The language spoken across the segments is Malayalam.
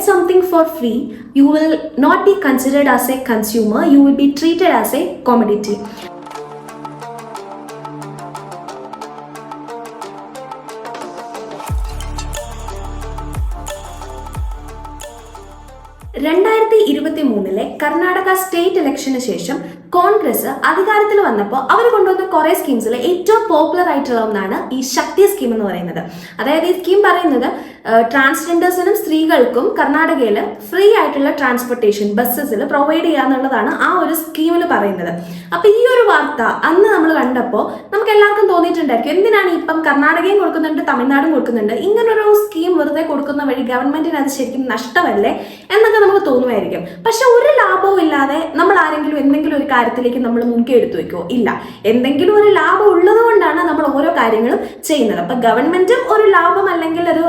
get something for free, you will not be considered as a consumer, you will be treated as a commodity. രണ്ടായിരത്തി 2023 കർണാടക സ്റ്റേറ്റ് ഇലക്ഷന് ശേഷം കോൺഗ്രസ് അധികാരത്തിൽ വന്നപ്പോൾ അവർ കൊണ്ടുവന്ന കുറെ സ്കീംസിൽ ഏറ്റവും പോപ്പുലർ ആയിട്ടുള്ള ഒന്നാണ് ഈ ശക്തി സ്കീം എന്ന് പറയുന്നത്. അതായത് ഈ സ്കീം പറയുന്നത് ട്രാൻസ്ജെൻഡേഴ്സിനും സ്ത്രീകൾക്കും കർണാടകയിൽ ഫ്രീ ആയിട്ടുള്ള ട്രാൻസ്പോർട്ടേഷൻ ബസ്സസിൽ പ്രൊവൈഡ് ചെയ്യാന്നുള്ളതാണ് ആ ഒരു സ്കീമിൽ പറയുന്നത്. അപ്പൊ ഈ ഒരു വാർത്ത അന്ന് നമ്മൾ കണ്ടപ്പോൾ നമുക്ക് എല്ലാവർക്കും തോന്നിയിട്ടുണ്ടായിരിക്കും, എന്തിനാണ് ഇപ്പം കർണാടകയും കൊടുക്കുന്നുണ്ട് തമിഴ്നാടും കൊടുക്കുന്നുണ്ട്, ഇങ്ങനൊരു സ്കീം വെറുതെ കൊടുക്കുന്ന വഴി ഗവൺമെന്റിന് അത് ശരിക്കും നഷ്ടമല്ലേ എന്നൊക്കെ നമുക്ക് തോന്നുമായിരിക്കും. പക്ഷെ ഒരു ലാഭവും ഇല്ലാതെ നമ്മൾ ആരെങ്കിലും എന്തെങ്കിലും ഒരു കാര്യത്തിലേക്ക് നമ്മൾ മുൻകൈ എടുത്തു വെക്കുമോ? ഇല്ല. എന്തെങ്കിലും ഒരു ലാഭം ഉള്ളത് കൊണ്ടാണ് നമ്മൾ ഓരോ കാര്യങ്ങളും ചെയ്യുന്നത്. അപ്പൊ ഗവൺമെന്റും ഒരു ലാഭം അല്ലെങ്കിൽ ഒരു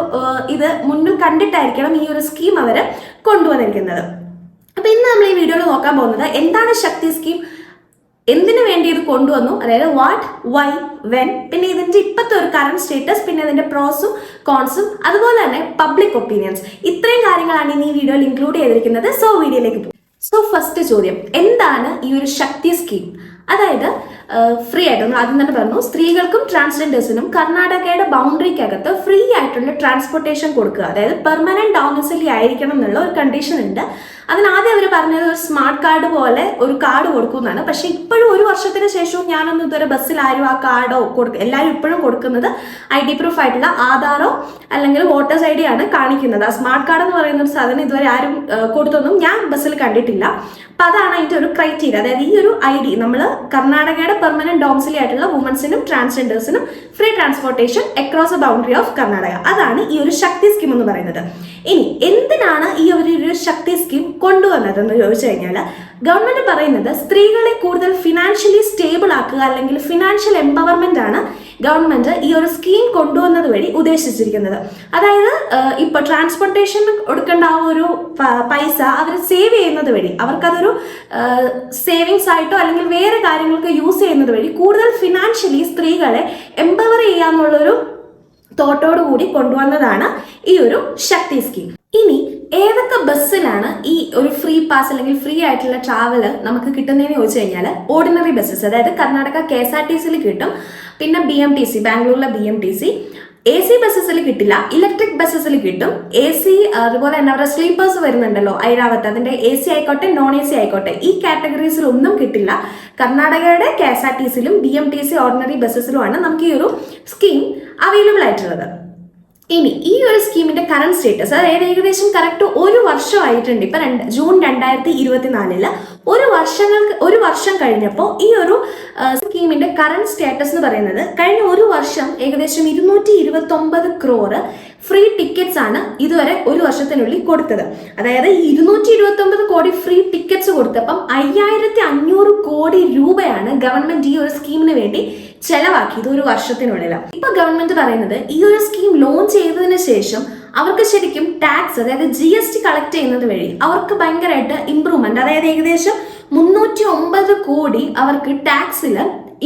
ഇത് മുന്നിൽ കണ്ടിട്ടായിരിക്കണം ഈ ഒരു സ്കീം അവര് കൊണ്ടുവന്നിരിക്കുന്നത്. അപ്പൊ ഇന്ന് നമ്മൾ ഈ വീഡിയോയിൽ നോക്കാൻ പോകുന്നത് എന്താണ് ശക്തി സ്കീം, എന്തിനു വേണ്ടി ഇത് കൊണ്ടുവന്നു, അതായത് വാട്ട്, വൈ, വെൻ, പിന്നെ ഇതിന്റെ ഇപ്പോഴത്തെ ഒരു കറന്റ് സ്റ്റേറ്റസ്, പിന്നെ ഇതിന്റെ പ്രോസും കോൺസും, അതുപോലെ തന്നെ പബ്ലിക് ഒപ്പീനിയൻസ്, ഇത്രയും കാര്യങ്ങളാണ് ഇന്ന് ഈ വീഡിയോയിൽ ഇൻക്ലൂഡ് ചെയ്തിരിക്കുന്നത്. സോ വീഡിയോയിലേക്ക് പോകും. സോ ഫസ്റ്റ് ചോദ്യം, എന്താണ് ഈ ഒരു ശക്തി സ്കീം? അതായത് ഫ്രീ ആയിട്ട് നമ്മൾ ആദ്യം തന്നെ പറഞ്ഞു, സ്ത്രീകൾക്കും ട്രാൻസ്ജെൻഡേഴ്സിനും കർണാടകയുടെ ബൗണ്ടറിക്കകത്ത് ഫ്രീ ആയിട്ടുള്ള ട്രാൻസ്പോർട്ടേഷൻ കൊടുക്കുക. അതായത് പെർമനന്റ് ഡൊമിസിലി ആയിരിക്കണം എന്നുള്ള ഒരു കണ്ടീഷൻ ഉണ്ട്. അതിനാദ്യം അവർ പറഞ്ഞത് ഒരു സ്മാർട്ട് കാർഡ് പോലെ ഒരു കാർഡ് കൊടുക്കുന്നതാണ്. പക്ഷെ ഇപ്പോഴും ഒരു വർഷത്തിന് ശേഷവും ഞാനൊന്നും ഇതുവരെ ബസ്സിൽ ആരും ആ കാർഡോ എല്ലാവരും ഇപ്പോഴും കൊടുക്കുന്നത് ID പ്രൂഫ് ആയിട്ടുള്ള ആധാറോ അല്ലെങ്കിൽ വോട്ടേഴ്സ് ID ആണ് കാണിക്കുന്നത്. ആ സ്മാർട്ട് കാർഡ് എന്ന് പറയുന്ന ഒരു സാധനം ഇതുവരെ ആരും കൊടുത്തൊന്നും ഞാൻ ബസ്സിൽ കണ്ടിട്ടില്ല. അപ്പൊ അതാണ് അതിന്റെ ഒരു ക്രൈറ്റീരിയ. അതായത് ഈ ഒരു ID നമ്മൾ കർണാടകയുടെ പെർമനന്റ് ഡൊമിസിലി ആയിട്ടുള്ള വുമൻസിനും ട്രാൻസ്ജെൻഡേഴ്സിനും free transportation across a boundary of Karnataka, അതാണ് ഈ ഒരു ശക്തി സ്കീം എന്ന് പറയുന്നത്. ഇനി എന്തിനാണ് ഈ ഒരു ശക്തി സ്കീം കൊണ്ടുവന്നത് എന്ന് ചോദിച്ചു കഴിഞ്ഞാൽ, ഗവൺമെന്റ് പറയുന്നത് സ്ത്രീകളെ കൂടുതൽ ഫിനാൻഷ്യലി സ്റ്റേബിൾ ആക്കുക അല്ലെങ്കിൽ ഫിനാൻഷ്യൽ എംപവർമെന്റ് ആണ് ഗവൺമെന്റ് ഈ ഒരു സ്കീം കൊണ്ടുവന്നത് വഴി ഉദ്ദേശിച്ചിരിക്കുന്നത്. അതായത് ഇപ്പൊ ട്രാൻസ്പോർട്ടേഷൻ കൊടുക്കേണ്ട ആ ഒരു പൈസ അവർ സേവ് ചെയ്യുന്നത് വഴി, അവർക്കതൊരു സേവിങ്സ് ആയിട്ടോ അല്ലെങ്കിൽ വേറെ കാര്യങ്ങൾക്ക് യൂസ് ചെയ്യുന്നത് വഴി കൂടുതൽ ഫിനാൻഷ്യലി സ്ത്രീകളെ എംപവർ ചെയ്യാന്നുള്ളൊരു തോട്ടോടു കൂടി കൊണ്ടുവന്നതാണ് ഈ ഒരു ശക്തി സ്കീം. ഇനി ഏതൊക്കെ ബസ്സിലാണ് ഈ ഒരു ഫ്രീ പാസ് അല്ലെങ്കിൽ ഫ്രീ ആയിട്ടുള്ള ട്രാവല് നമുക്ക് കിട്ടുന്നതെന്ന് ചോദിച്ചു കഴിഞ്ഞാൽ, ഓർഡിനറി ബസ്സസ്, അതായത് കർണാടക KSRTCയിൽ കിട്ടും, പിന്നെ BMTC ബാംഗ്ലൂരിലെ BMTC, AC ബസ്സസിൽ കിട്ടില്ല, ഇലക്ട്രിക് ബസ്സസിൽ കിട്ടും, AC അതുപോലെ തന്നെ അവരുടെ സ്ലീപ്പേഴ്സ് വരുന്നുണ്ടല്ലോ ഐരാവത്ത്, അതിന്റെ AC ആയിക്കോട്ടെ നോൺ AC ആയിക്കോട്ടെ, ഈ കാറ്റഗറീസിൽ ഒന്നും കിട്ടില്ല. കർണാടകയുടെ KSRTCയിലും BMTC ഓർഡിനറി ബസ്സസിലുമാണ് നമുക്ക് ഈ ഒരു സ്കീം അവൈലബിൾ ആയിട്ടുള്ളത്. ഇനി ഈ ഒരു സ്കീമിന്റെ കറന്റ് സ്റ്റേറ്റസ്, അതായത് ഏകദേശം കറക്റ്റ് ഒരു വർഷമായിട്ടുണ്ട്. ഇപ്പൊ ജൂൺ 2024 ഒരു വർഷം കഴിഞ്ഞപ്പോൾ ഈ ഒരു സ്കീമിന്റെ കറന്റ് സ്റ്റാറ്റസ് എന്ന് പറയുന്നത്, കഴിഞ്ഞ ഒരു വർഷം ഏകദേശം 229 crore ഫ്രീ ടിക്കറ്റ്സ് ആണ് ഇതുവരെ ഒരു വർഷത്തിനുള്ളിൽ കൊടുത്തത്. അതായത് 229 കോടി ഫ്രീ ടിക്കറ്റ്സ് കൊടുത്തപ്പം 5500 കോടി രൂപയാണ് ഗവൺമെന്റ് ഈ ഒരു സ്കീമിന് വേണ്ടി ചെലവാക്കിയത് ഒരു വർഷത്തിനുള്ളിൽ. ഇപ്പൊ ഗവൺമെന്റ് പറയുന്നത് ഈ ഒരു സ്കീം ലോഞ്ച് ചെയ്തതിന് ശേഷം അവർക്ക് ശരിക്കും ടാക്സ്, അതായത് GST കളക്ട് ചെയ്യുന്നത് വഴി അവർക്ക് ഭയങ്കരമായിട്ട് ഇംപ്രൂവ്മെന്റ്, അതായത് ഏകദേശം 309 കോടി അവർക്ക് ടാക്സിൽ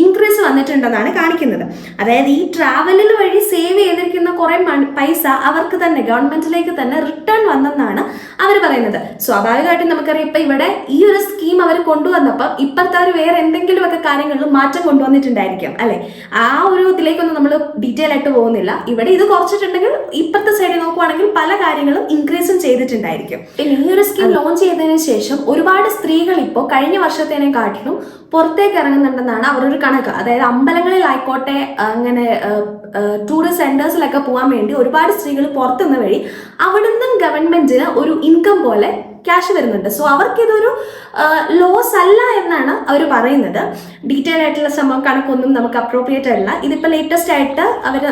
ഇൻക്രീസ് വന്നിട്ടുണ്ടെന്നാണ് കാണിക്കുന്നത്. അതായത് ഈ ട്രാവലിൽ വഴി സേവ് ചെയ്തിരിക്കുന്ന കുറെ പൈസ അവർക്ക് തന്നെ ഗവൺമെന്റിലേക്ക് തന്നെ റിട്ടേൺ വന്നെന്നാണ് അവർ പറയുന്നത്. സ്വാഭാവികമായിട്ടും നമുക്കറിയാം, ഇപ്പൊ ഇവിടെ ഈ ഒരു സ്കീം അവർ കൊണ്ടുവന്നപ്പോൾ ഇപ്പോഴത്തെ അവർ വേറെ എന്തെങ്കിലുമൊക്കെ കാര്യങ്ങളിൽ മാറ്റം കൊണ്ടുവന്നിട്ടുണ്ടായിരിക്കും അല്ലെ. ആ ഒരു ഇതിലേക്കൊന്നും നമ്മൾ ഡീറ്റെയിൽ ആയിട്ട് പോകുന്നില്ല. ഇവിടെ ഇത് കുറച്ചിട്ടുണ്ടെങ്കിൽ ഇപ്പോഴത്തെ സൈഡിൽ നോക്കുവാണെങ്കിൽ പല കാര്യങ്ങളും ഇൻക്രീസും ചെയ്തിട്ടുണ്ടായിരിക്കും. പിന്നെ ഈ ഒരു സ്കീം ലോഞ്ച് ചെയ്തതിനു ശേഷം ഒരുപാട് സ്ത്രീകൾ ഇപ്പോൾ കഴിഞ്ഞ വർഷത്തേനെക്കാട്ടിലും പുറത്തേക്ക് ഇറങ്ങുന്നുണ്ടെന്നാണ് അവരൊരു കണക്ക്. അതായത് അമ്പലങ്ങളിലായിക്കോട്ടെ, അങ്ങനെ ടൂറിസ്റ്റ് സെന്റേഴ്സിലൊക്കെ പോകാൻ വേണ്ടി ഒരുപാട് സ്ത്രീകൾ പുറത്തുനിന്ന് വഴി അവിടുന്ന് ഗവൺമെന്റിന് ഒരു ഇൻകം പോലെ ക്യാഷ് വരുന്നുണ്ട്. സോ അവർക്കിതൊരു ലോസ് അല്ല എന്നാണ് അവർ പറയുന്നത്. ഡീറ്റെയിൽ ആയിട്ടുള്ള സംഭവം കണക്കൊന്നും നമുക്ക് അപ്രോപ്രിയേറ്റ് അല്ല. ഇതിപ്പോൾ ലേറ്റസ്റ്റ് ആയിട്ട് അവർ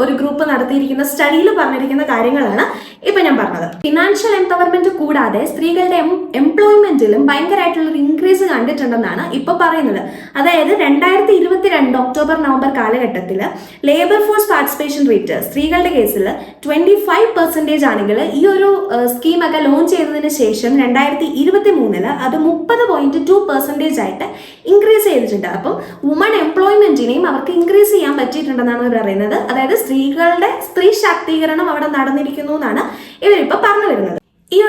ഒരു ഗ്രൂപ്പ് നടത്തിയിരിക്കുന്ന സ്റ്റഡിയിൽ പറഞ്ഞിരിക്കുന്ന കാര്യങ്ങളാണ് ഇപ്പൊ ഞാൻ പറഞ്ഞത്. ഫിനാൻഷ്യൽ എംപവർമെന്റ് കൂടാതെ സ്ത്രീകളുടെ എംപ്ലോയ്മെന്റിലും ഭയങ്കരമായിട്ടുള്ളൊരു ഇൻക്രീസ് കണ്ടിട്ടുണ്ടെന്നാണ് ഇപ്പൊ പറയുന്നത്. അതായത് 2022 ഒക്ടോബർ നവംബർ കാലഘട്ടത്തിൽ ലേബർ ഫോഴ്സ് പാർട്ടിസിപ്പേഷൻ റേറ്റ് സ്ത്രീകളുടെ കേസിൽ 25% ആണെങ്കിൽ ഈ ഒരു സ്കീമൊക്കെ ലോഞ്ച് ചെയ്തതിന് ശേഷം 2023 അത് 30.2% ആയിട്ട് ഇൻക്രീസ് ചെയ്തിട്ടുണ്ട്. അപ്പം വുമൺ എംപ്ലോയ്മെന്റിനെയും അവർക്ക് ഇൻക്രീസ് ചെയ്യാൻ പറ്റിയിട്ടുണ്ടെന്നാണ് അവർ പറയുന്നത്. അതായത് സ്ത്രീ ശാക്തീകരണം അവിടെ നടന്നിരിക്കുന്നു എന്നാണ് ഇവരിപ്പോൾ പറഞ്ഞു വരുന്നത്. ഈ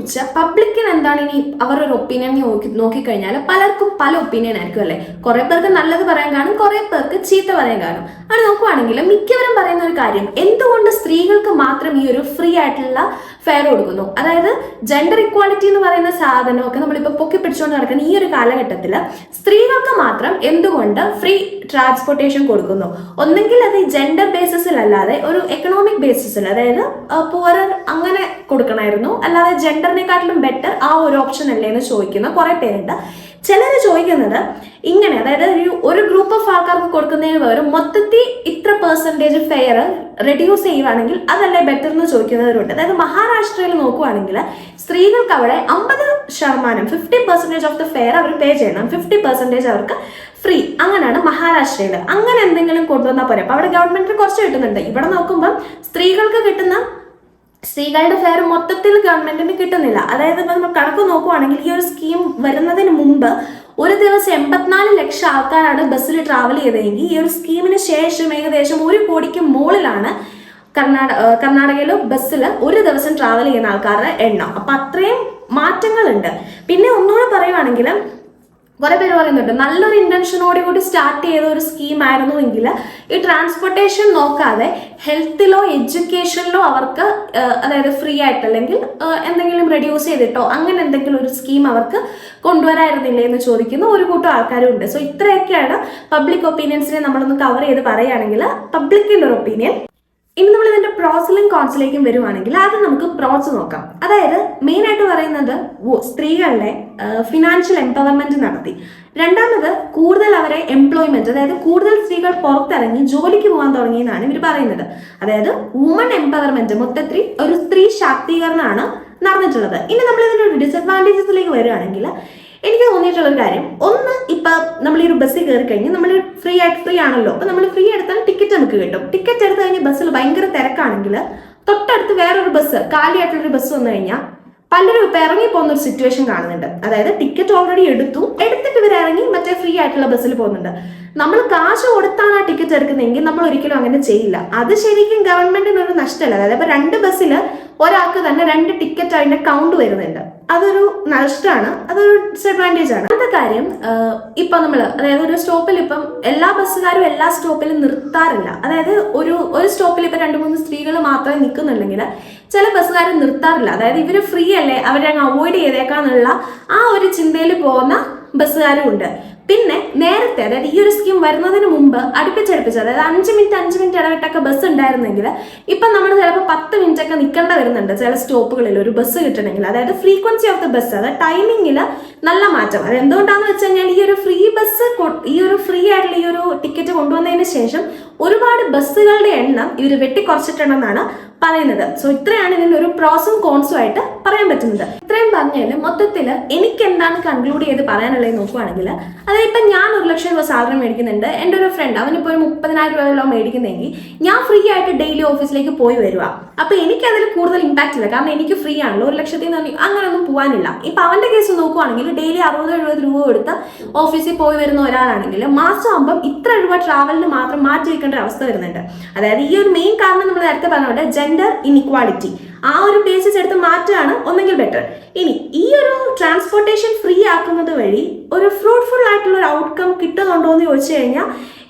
കുറിച്ച് പബ്ലിക്കിന് എന്താണ് ഇനി അവരൊരു ഒപ്പീനിയൻ നോക്കിക്കഴിഞ്ഞാൽ പലർക്കും പല ഒപ്പീനിയൻ ആയിരിക്കും അല്ലേ. കുറെ പേർക്ക് നല്ലത് പറയാൻ കാണും, കുറെ പേർക്ക് ചീത്ത പറയാൻ കാണും. അത് നോക്കുവാണെങ്കിൽ മിക്കവരും പറയുന്ന ഒരു കാര്യം, എന്തുകൊണ്ട് സ്ത്രീകൾക്ക് മാത്രം ഈ ഒരു ഫ്രീ ആയിട്ടുള്ള ഫെയർ കൊടുക്കുന്നു? അതായത് ജെൻഡർ ഇക്വാലിറ്റി എന്ന് പറയുന്ന സാധനമൊക്കെ നമ്മളിപ്പോൾ പൊക്കി പിടിച്ചുകൊണ്ട് നടക്കുന്ന ഈ ഒരു കാലഘട്ടത്തിൽ സ്ത്രീകൾക്ക് മാത്രം എന്തുകൊണ്ട് ഫ്രീ ട്രാൻസ്പോർട്ടേഷൻ കൊടുക്കുന്നു? ഒന്നെങ്കിൽ അത് ജെൻഡർ ബേസിസിലല്ലാതെ ഒരു എക്കണോമിക് ബേസിസിൽ, അതായത് പുവറർ അങ്ങനെ കൊടുക്കണമായിരുന്നു, അല്ലാതെ ജെൻഡറിനെക്കാട്ടിലും ബെറ്റർ ആ ഒരു ഓപ്ഷൻ അല്ലേ എന്ന് ചോദിക്കുന്ന കുറെ പേരുണ്ട്. ചിലർ ചോദിക്കുന്നത് ഇങ്ങനെ, അതായത് ഒരു ഗ്രൂപ്പ് ഓഫ് ആൾക്കാർക്ക് കൊടുക്കുന്നതിന് പകരം മൊത്തത്തിൽ ഇത്ര പെർസെൻറ്റേജ് ഫെയർ റെഡ്യൂസ് ചെയ്യുവാണെങ്കിൽ അതല്ലേ ബെറ്റർ എന്ന് ചോദിക്കുന്നവരുണ്ട്. അതായത് മഹാരാഷ്ട്രയിൽ നോക്കുവാണെങ്കിൽ സ്ത്രീകൾക്ക് അവിടെ 50%, 50% ഓഫ് ദ ഫെയർ അവർ പേ ചെയ്യണം, 50% അവർക്ക് ഫ്രീ. അങ്ങനെയാണ് മഹാരാഷ്ട്രയിൽ. അങ്ങനെ എന്തെങ്കിലും കൊണ്ടുവന്നാൽ പോരെ. അപ്പോൾ അവിടെ ഗവൺമെന്റിന് കുറച്ച് കിട്ടുന്നുണ്ട്. ഇവിടെ നോക്കുമ്പോൾ സ്ത്രീകളുടെ ഫെയർ മൊത്തത്തിൽ ഗവൺമെന്റിന് കിട്ടുന്നില്ല. അതായത് ഇപ്പം നമ്മൾ കണക്ക് നോക്കുവാണെങ്കിൽ ഈ ഒരു സ്കീം വരുന്നതിന് മുമ്പ് ഒരു ദിവസം 84 ലക്ഷം ആൾക്കാരാണ് ബസ്സിൽ ട്രാവൽ ചെയ്തതെങ്കിൽ ഈ ഒരു സ്കീമിന് ശേഷം ഏകദേശം 1 കോടിക്ക് മുകളിലാണ് കർണാടകയിൽ ബസ്സിൽ ഒരു ദിവസം ട്രാവൽ ചെയ്യുന്ന ആൾക്കാരുടെ എണ്ണം. അപ്പം അത്രയും മാറ്റങ്ങളുണ്ട്. പിന്നെ ഒന്നുകൂടെ പറയുവാണെങ്കിൽ കുറെ പേര് പറയുന്നുണ്ട് നല്ലൊരു ഇന്റൻഷനോട് കൂടി സ്റ്റാർട്ട് ചെയ്ത ഒരു സ്കീം ആയിരുന്നു എങ്കിൽ ഈ ട്രാൻസ്പോർട്ടേഷൻ നോക്കാതെ ഹെൽത്തിലോ എഡ്യൂക്കേഷനിലോ അവർക്ക് അതായത് ഫ്രീ ആയിട്ട് അല്ലെങ്കിൽ എന്തെങ്കിലും റെഡ്യൂസ് ചെയ്തിട്ടോ അങ്ങനെ എന്തെങ്കിലും ഒരു സ്കീം അവർക്ക് കൊണ്ടുവരായിരുന്നില്ലേ എന്ന് ചോദിക്കുന്ന ഒരു കൂട്ടം ആൾക്കാരും ഉണ്ട്. സോ ഇത്രയൊക്കെയാണ് പബ്ലിക് ഒപ്പീനിയൻസിനെ നമ്മളൊന്ന് കവർ ചെയ്ത് പറയുകയാണെങ്കിൽ പബ്ലിക്കിൻ്റെ ഒരു ഒപ്പീനിയൻ. ഇനി നമ്മൾ ഇതിന്റെ പ്രോസിലും കോൺസിലേക്കും വരുവാണെങ്കിൽ ആദ്യം നമുക്ക് പ്രോസ് നോക്കാം. അതായത് മെയിൻ ആയിട്ട് പറയുന്നത് സ്ത്രീകളുടെ ഫിനാൻഷ്യൽ എംപവർമെന്റ് നടത്തി. രണ്ടാമത് കൂടുതൽ അവരെ എംപ്ലോയ്മെന്റ്, അതായത് കൂടുതൽ സ്ത്രീകൾ പുറത്തിറങ്ങി ജോലിക്ക് പോകാൻ തുടങ്ങിയെന്നാണ് ഇവർ പറയുന്നത്. അതായത് വുമൺ എംപവർമെന്റ്, മൊത്തത്തിൽ ഒരു സ്ത്രീ ശാക്തീകരണമാണ് നടന്നിട്ടുള്ളത്. ഇനി നമ്മൾ ഇതിന്റെ ഒരു ഡിസഡ്വാൻറ്റേജസിലേക്ക് വരികയാണെങ്കിൽ എനിക്ക് തോന്നിയിട്ടുള്ളൊരു കാര്യം, ഒന്ന് ഇപ്പം നമ്മൾ ഈ ഒരു ബസ്സിൽ കയറി കഴിഞ്ഞ് നമ്മൾ ഫ്രീ ആണല്ലോ, അപ്പം നമ്മൾ ഫ്രീ എടുത്താൽ ടിക്കറ്റ് നമുക്ക് കിട്ടും. ടിക്കറ്റ് എടുത്ത് കഴിഞ്ഞ് ബസ്സിൽ ഭയങ്കര തിരക്കാണെങ്കിൽ തൊട്ടടുത്ത് വേറൊരു ബസ്, കാലിയായിട്ടുള്ളൊരു ബസ് വന്നു കഴിഞ്ഞാൽ പലരും ഇപ്പം ഇറങ്ങി പോകുന്ന ഒരു സിറ്റുവേഷൻ കാണുന്നുണ്ട്. അതായത് ടിക്കറ്റ് ഓൾറെഡി എടുത്തിട്ട് ഇവർ ഇറങ്ങി മറ്റേ ഫ്രീ ആയിട്ടുള്ള ബസ്സിൽ പോകുന്നുണ്ട്. നമ്മൾ കാശ് കൊടുത്താണ് ആ ടിക്കറ്റ് എടുക്കുന്നതെങ്കിൽ നമ്മൾ ഒരിക്കലും അങ്ങനെ ചെയ്യില്ല. അത് ശരിക്കും ഗവൺമെന്റിന് ഒരു നഷ്ടമല്ല. അതായത് ഇപ്പൊ 2 ബസ്സിൽ ഒരാൾക്ക് തന്നെ 2 ടിക്കറ്റ് അതിന്റെ കൗണ്ട് വരുന്നുണ്ട്. അതൊരു നഷ്ടമാണ്, അതൊരു ഡിസഡ്വാൻറ്റേജ് ആണ്. അടുത്ത കാര്യം, ഇപ്പൊ അതായത് ഒരു സ്റ്റോപ്പിൽ ഇപ്പം എല്ലാ ബസ്സുകാരും എല്ലാ സ്റ്റോപ്പിലും നിർത്താറില്ല. അതായത് ഒരു സ്റ്റോപ്പിൽ ഇപ്പൊ 2-3 സ്ത്രീകൾ മാത്രമേ നിൽക്കുന്നുണ്ടെങ്കിൽ ചില ബസ്സുകാർ നിർത്താറില്ല. അതായത് ഇവര് ഫ്രീ അല്ലേ, അവരെ അങ്ങ് അവോയ്ഡ് ചെയ്തേക്കാന്നുള്ള ആ ഒരു ചിന്തയിൽ പോകുന്ന ബസ്സുകാരും ഉണ്ട്. പിന്നെ നേരത്തെ, അതായത് ഈ ഒരു സ്കീം വരുന്നതിന് മുമ്പ് അടുപ്പിച്ചടുപ്പിച്ച്, അതായത് 5 മിനിറ്റ് ഇടവിട്ടൊക്കെ ബസ് ഉണ്ടായിരുന്നെങ്കിൽ ഇപ്പം നമ്മൾ ചിലപ്പോൾ 10 മിനിറ്റ് ഒക്കെ നിൽക്കേണ്ട വരുന്നുണ്ട് ചില സ്റ്റോപ്പുകളിൽ ഒരു ബസ് കിട്ടണമെങ്കിൽ. അതായത് ഫ്രീക്വൻസി ഓഫ് ദ ബസ്, അതായത് ടൈമിങ്ങിൽ നല്ല മാറ്റം. അത് എന്തുകൊണ്ടാണെന്ന് വെച്ച് കഴിഞ്ഞാൽ ഈ ഒരു ഫ്രീ ആയിട്ടുള്ള ഈ ഒരു ടിക്കറ്റ് കൊണ്ടുവന്നതിന് ശേഷം ഒരുപാട് ബസ്സുകളുടെ എണ്ണം ഇവർ വെട്ടിക്കുറച്ചിട്ടുണ്ടെന്നാണ് പറയുന്നത്. സോ ഇത്രയാണ് ഇതിൻ്റെ ഒരു പ്രോസും കോൺസും ആയിട്ട് പറയാൻ പറ്റുന്നത്. ഇത്രയും പറഞ്ഞാൽ മൊത്തത്തിൽ എനിക്ക് എന്താണ് കൺക്ലൂഡ് ചെയ്ത് പറയാനുള്ളത് നോക്കുവാണെങ്കിൽ, അതായത് ഇപ്പം ഞാൻ 1 ലക്ഷം രൂപ സാലറി മേടിക്കുന്നുണ്ട്, എൻ്റെ ഒരു ഫ്രണ്ട് അവനിപ്പോൾ ഒരു 30,000 രൂപ മേടിക്കുന്നെങ്കിൽ ഞാൻ ഫ്രീ ആയിട്ട് ഡെയിലി ഓഫീസിലേക്ക് പോയി വരിക. അപ്പോൾ എനിക്കതിൽ കൂടുതൽ ഇമ്പാക്റ്റ് ഇല്ല, കാരണം എനിക്ക് ഫ്രീ ആണല്ലോ. 1 ലക്ഷത്തിൽ നിന്ന് അങ്ങനെയൊന്നും പോകാനില്ല. ഇപ്പം അവൻ്റെ കേസ് നോക്കുവാണെങ്കിൽ ഡെയിലി 60-70 രൂപ കൊടുത്ത് ഓഫീസിൽ പോയി വരുന്ന ഒരാളാണെങ്കിൽ മാസം ആകുമ്പം ഇത്ര രൂപ ട്രാവലിന് മാത്രം മാറ്റി വെക്കേണ്ട അവസ്ഥ വരുന്നുണ്ട്. അതായത് ഈ ഒരു മെയിൻ കാരണം നമ്മൾ നേരത്തെ പറഞ്ഞ ജെൻഡർ ഇൻഇക്വാലിറ്റി, ആ ഒരു ബേസിസ് എടുത്ത് മാറ്റാണ് ഒന്നെങ്കിൽ ബെറ്റർ. ഇനി ഈ ഒരു ട്രാൻസ്പോർട്ടേഷൻ ഫ്രീ ആക്കുന്നത് വഴി ഒരു ഫ്രൂട്ട്ഫുൾ ആയിട്ടുള്ള ഒരു ഔട്ട്കം കിട്ടുന്നുണ്ടോ എന്ന് ചോദിച്ചു കഴിഞ്ഞാൽ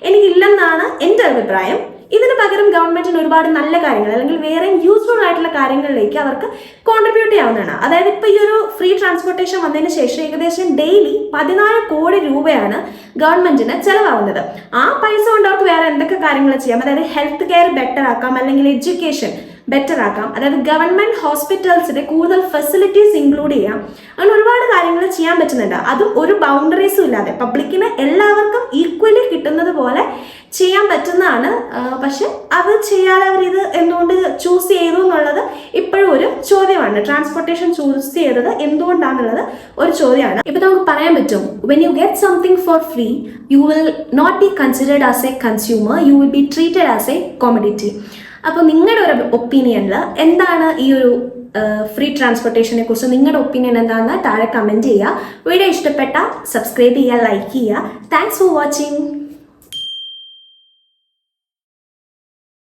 എനിക്കില്ലെന്നാണ് എൻ്റെ അഭിപ്രായം. ഇതിന് പകരം ഗവൺമെന്റിന് ഒരുപാട് നല്ല കാര്യങ്ങൾ അല്ലെങ്കിൽ വേറെ യൂസ്ഫുൾ ആയിട്ടുള്ള കാര്യങ്ങളിലേക്ക് അവർക്ക് കോൺട്രിബ്യൂട്ട് ചെയ്യാവുന്നതാണ്. അതായത് ഇപ്പൊ ഈ ഒരു ഫ്രീ ട്രാൻസ്പോർട്ടേഷൻ വന്നതിന് ശേഷം ഏകദേശം ഡെയിലി 14 കോടി രൂപയാണ് ഗവൺമെന്റിന് ചെലവാകുന്നത്. ആ പൈസ കൊണ്ട് അവർക്ക് വേറെ എന്തൊക്കെ കാര്യങ്ങൾ ചെയ്യാം? അതായത് ഹെൽത്ത് കെയർ ബെറ്റർ ആക്കാം, അല്ലെങ്കിൽ എഡ്യൂക്കേഷൻ ബെറ്റർ ആക്കാം, അതായത് ഗവൺമെന്റ് ഹോസ്പിറ്റൽസിന്റെ കൂടുതൽ ഫെസിലിറ്റീസ് ഇൻക്ലൂഡ് ചെയ്യാം. അങ്ങനെ ഒരുപാട് കാര്യങ്ങൾ ചെയ്യാൻ പറ്റുന്നുണ്ട്. അതും ഒരു ബൗണ്ടറീസും ഇല്ലാതെ പബ്ലിക്കിന് എല്ലാവർക്കും ഈക്വലി കിട്ടുന്നത് പോലെ ചെയ്യാൻ പറ്റുന്നതാണ്. പക്ഷെ അത് ചെയ്യാതെ അവരിത് എന്തുകൊണ്ട് ചൂസ് ചെയ്തു എന്നുള്ളത് ഇപ്പോഴും ഒരു ചോദ്യമാണ്. ട്രാൻസ്പോർട്ടേഷൻ ചൂസ് ചെയ്തത് എന്തുകൊണ്ടാണെന്നുള്ളത് ഒരു ചോദ്യമാണ്. ഇപ്പൊ നമുക്ക് പറയാൻ പറ്റും, when you get something for free you will not be considered as a consumer, you will be treated as a commodity. അപ്പോൾ നിങ്ങളുടെ ഒരു ഒപ്പീനിയനിൽ എന്താണ് ഈ ഒരു ഫ്രീ ട്രാൻസ്പോർട്ടേഷനെ കുറിച്ച് നിങ്ങളുടെ ഒപ്പീനിയൻ എന്താണെന്ന് താഴെ കമൻറ്റ് ചെയ്യുക. വീഡിയോ ഇഷ്ടപ്പെട്ടാൽ സബ്സ്ക്രൈബ് ചെയ്യുക, ലൈക്ക് ചെയ്യുക. Thanks for watching.